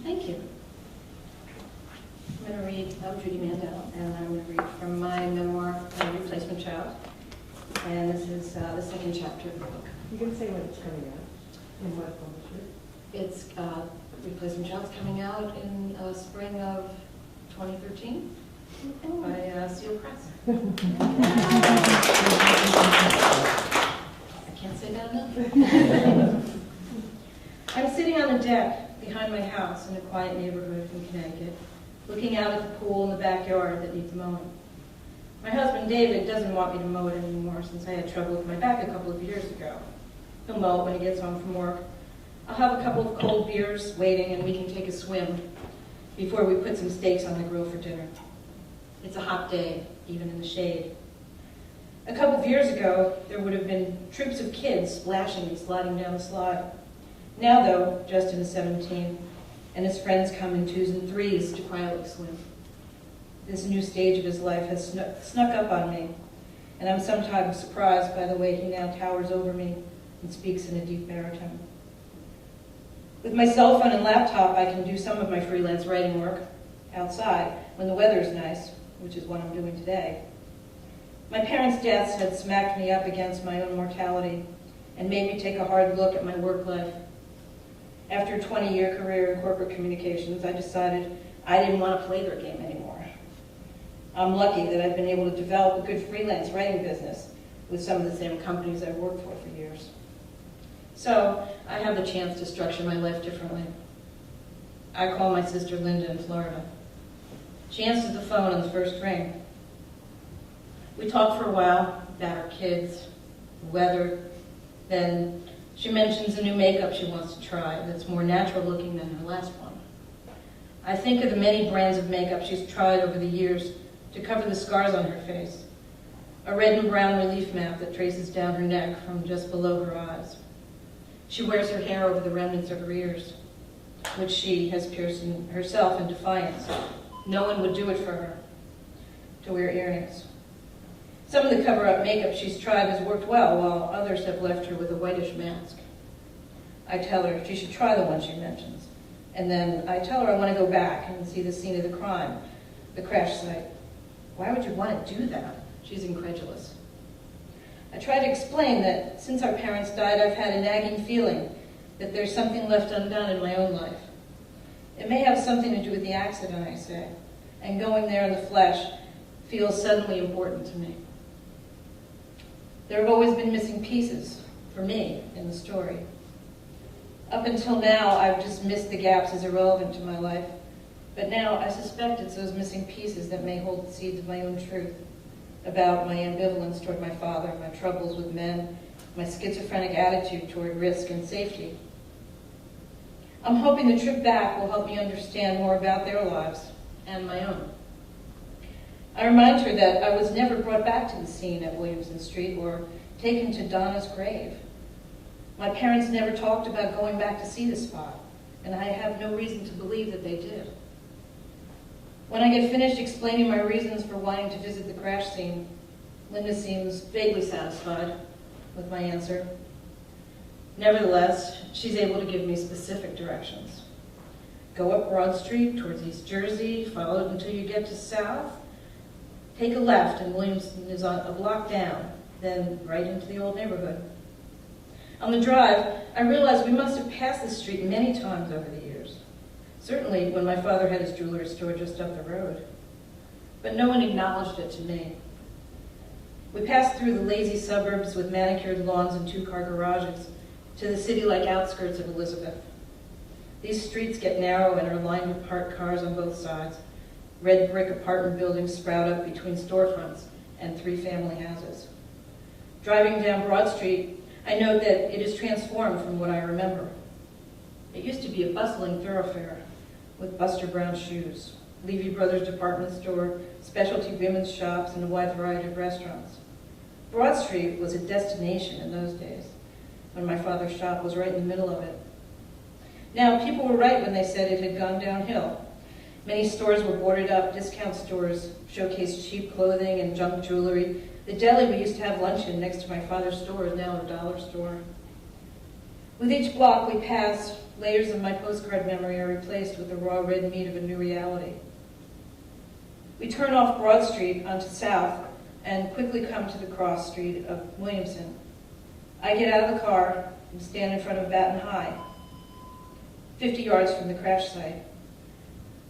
Thank you. I'm going to read, I'm Judy Mandel, and I'm going to read from my memoir, Replacement Child. And this is the second chapter of the book. You can say when it's coming out and what publisher. It's Replacement Child's coming out in spring of 2013 by Seal Press. I can't say that enough. I'm sitting on the deck behind my house in a quiet neighborhood in Connecticut, looking out at the pool in the backyard that needs mowing. My husband, David, doesn't want me to mow it anymore since I had trouble with my back a couple of years ago. He'll mow it when he gets home from work. I'll have a couple of cold beers waiting and we can take a swim before we put some steaks on the grill for dinner. It's a hot day, even in the shade. A couple of years ago, there would have been troops of kids splashing and sliding down the slide. Now, though, Justin is 17, and his friends come in 2s and 3s to quietly swim. This new stage of his life has snuck up on me, and I'm sometimes surprised by the way he now towers over me and speaks in a deep baritone. With my cell phone and laptop, I can do some of my freelance writing work outside when the weather's nice, which is what I'm doing today. My parents' deaths had smacked me up against my own mortality and made me take a hard look at my work life. After a 20-year career in corporate communications, I decided I didn't want to play their game anymore. I'm lucky that I've been able to develop a good freelance writing business with some of the same companies I've worked for years. So I have the chance to structure my life differently. I call my sister Linda in Florida. She answers the phone on the first ring. We talk for a while about our kids, the weather, then she mentions a new makeup she wants to try that's more natural looking than her last one. I think of the many brands of makeup she's tried over the years to cover the scars on her face. A red and brown relief map that traces down her neck from just below her eyes. She wears her hair over the remnants of her ears, which she has pierced herself in defiance. No one would do it for her, to wear earrings. Some of the cover-up makeup she's tried has worked well, while others have left her with a whitish mask. I tell her she should try the one she mentions, and then I tell her I want to go back and see the scene of the crime, the crash site. Why would you want to do that? She's incredulous. I try to explain that since our parents died, I've had a nagging feeling that there's something left undone in my own life. It may have something to do with the accident, I say, and going there in the flesh feels suddenly important to me. There have always been missing pieces, for me, in the story. Up until now, I've dismissed the gaps as irrelevant to my life, but now I suspect it's those missing pieces that may hold the seeds of my own truth about my ambivalence toward my father, my troubles with men, my schizophrenic attitude toward risk and safety. I'm hoping the trip back will help me understand more about their lives and my own. I remind her that I was never brought back to the scene at Williamson Street or taken to Donna's grave. My parents never talked about going back to see the spot, and I have no reason to believe that they did. When I get finished explaining my reasons for wanting to visit the crash scene, Linda seems vaguely satisfied with my answer. Nevertheless, she's able to give me specific directions. Go up Broad Street towards East Jersey, follow it until you get to South. Take a left and Williamson is a block down, then right into the old neighborhood. On the drive, I realized we must have passed this street many times over the years. Certainly when my father had his jewelry store just up the road. But no one acknowledged it to me. We passed through the lazy suburbs with manicured lawns and two-car garages to the city-like outskirts of Elizabeth. These streets get narrow and are lined with parked cars on both sides. Red brick apartment buildings sprout up between storefronts and three-family houses. Driving down Broad Street, I note that it is transformed from what I remember. It used to be a bustling thoroughfare with Buster Brown shoes, Levy Brothers department store, specialty women's shops, and a wide variety of restaurants. Broad Street was a destination in those days, when my father's shop was right in the middle of it. Now, people were right when they said it had gone downhill. Many stores were boarded up, discount stores showcased cheap clothing and junk jewelry. The deli we used to have lunch in next to my father's store is now a dollar store. With each block we pass, layers of my postcard memory are replaced with the raw red meat of a new reality. We turn off Broad Street onto South and quickly come to the cross street of Williamson. I get out of the car and stand in front of Batten High, 50 yards from the crash site.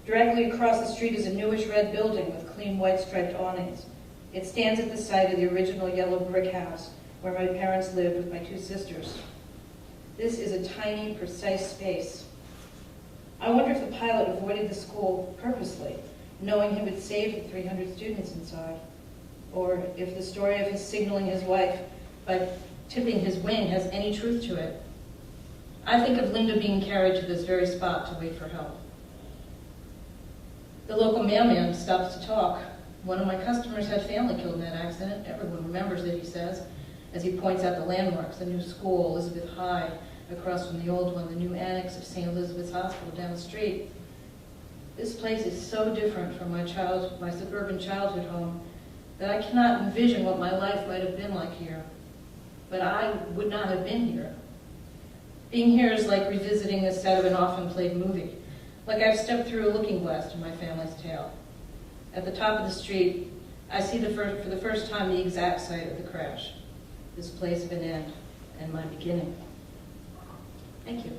Directly across the street is a newish red building with clean white striped awnings. It stands at the site of the original yellow brick house where my parents lived with my two sisters. This is a tiny, precise space. I wonder if the pilot avoided the school purposely, knowing he would save the 300 students inside, or if the story of his signaling his wife by tipping his wing has any truth to it. I think of Linda being carried to this very spot to wait for help. The local mailman stops to talk. One of my customers had family killed in that accident. Everyone remembers it, he says, as he points out the landmarks, the new school, Elizabeth High, across from the old one, the new annex of St. Elizabeth's Hospital down the street. This place is so different from my suburban childhood home that I cannot envision what my life might have been like here. But I would not have been here. Being here is like revisiting a set of an often played movie, like I've stepped through a looking glass to my family's tale. At the top of the street, I see for the first time the exact site of the crash, this place of an end and my beginning. Thank you.